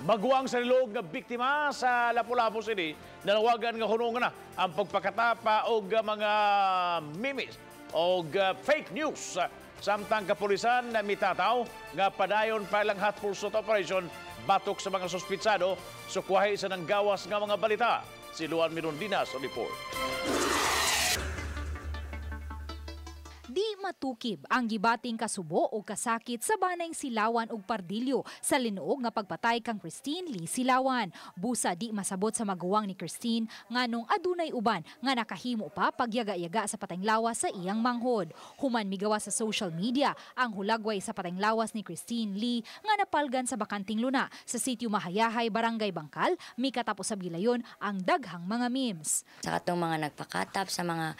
Maguwang sa nilog nga biktima sa Lapu-Lapu City, nanawagan nga Hunongon na ang pagpakatapa o mga memes o fake news. Samtang kapulisan na mitataw nga padayon pa lang hot pursuit operation batok sa mga suspitsado sukwahi sa nanggawas nga mga balita. Si Luan Mirondina sa report. Di matukib ang gibating kasubo o kasakit sa banay Silawan ug Pardilyo sa linuog nga pagpatay kang Christine Lee Silawan. Busa di masabot sa maguwang ni Christine nganong adunay uban nga nakahimo pa pagyaga-yaga sa patayng lawas sa iyang manghod. Human migawa sa social media ang hulagway sa patayng lawas ni Christine Lee nga napalgan sa bakanting luna sa sitio Mahayahay, Barangay Bangkal, mikatapos sa bilayon ang daghang mga memes. Sa atong mga nagpakatap sa mga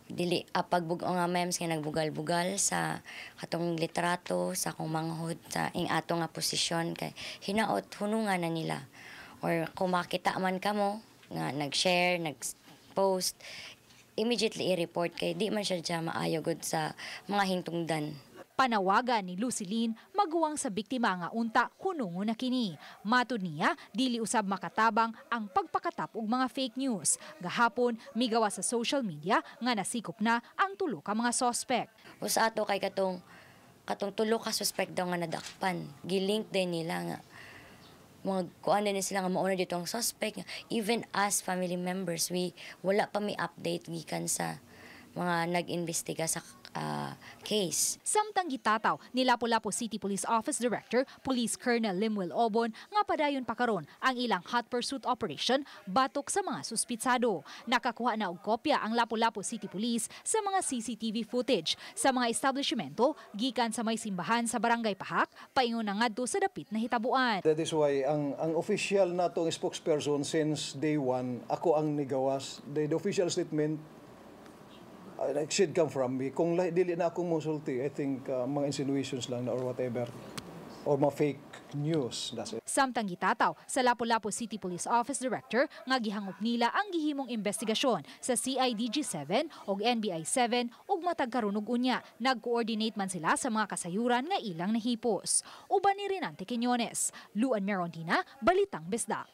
dili nga memes nga nagbugal-bugal sa katong litrato sa akong manghod sa ing ato nga posisyon kay hinaot hunungan na nila or kung makita man kamo nga nag-share, nag-post, immediately i-report kay di man siya maayo gud sa mga hingtungdan. Panawagan ni Lucilin maguwang sa biktima nga unta hunungon na kini. Matud niya dili usab makatabang ang pagpakatap og mga fake news. Gahapon migawa sa social media nga nasikop na ang tulo ka mga suspect. Usa ato kay katong tulo ka suspect daw nga nadakpan. Gilink din nila nga mga kuan din sila nga mauna dito ang suspect. Even as family members, wala pa may update gikan sa mga nag-imbestiga sa case. Samtang gitataw ni Lapu-Lapu City Police Office Director Police Colonel Limuel Obon nga padayon pa karon ang ilang hot pursuit operation batok sa mga suspitsado. Nakakuha na og kopya ang Lapu-Lapu City Police sa mga CCTV footage sa mga establishmento gikan sa may simbahan sa Barangay Pahak paingon na ngadto sa dapit na hitabuan. That is why ang official natong spokesperson since day one ako ang nigawas. The official statement should come from me. Kung dili na akong musulti, I think mga insinuations lang na or whatever. Or mga fake news. That's it. Samtang gitataw sa Lapu-Lapu City Police Office Director nga gihangop nila ang gihimong investigasyon sa CIDG-7 o NBI-7 ug matag karon og unya. Nag-coordinate man sila sa mga kasayuran nga ilang nahipos. Uban ni Renante Quiñones, Luan Mirondina, Balitang Bisdak.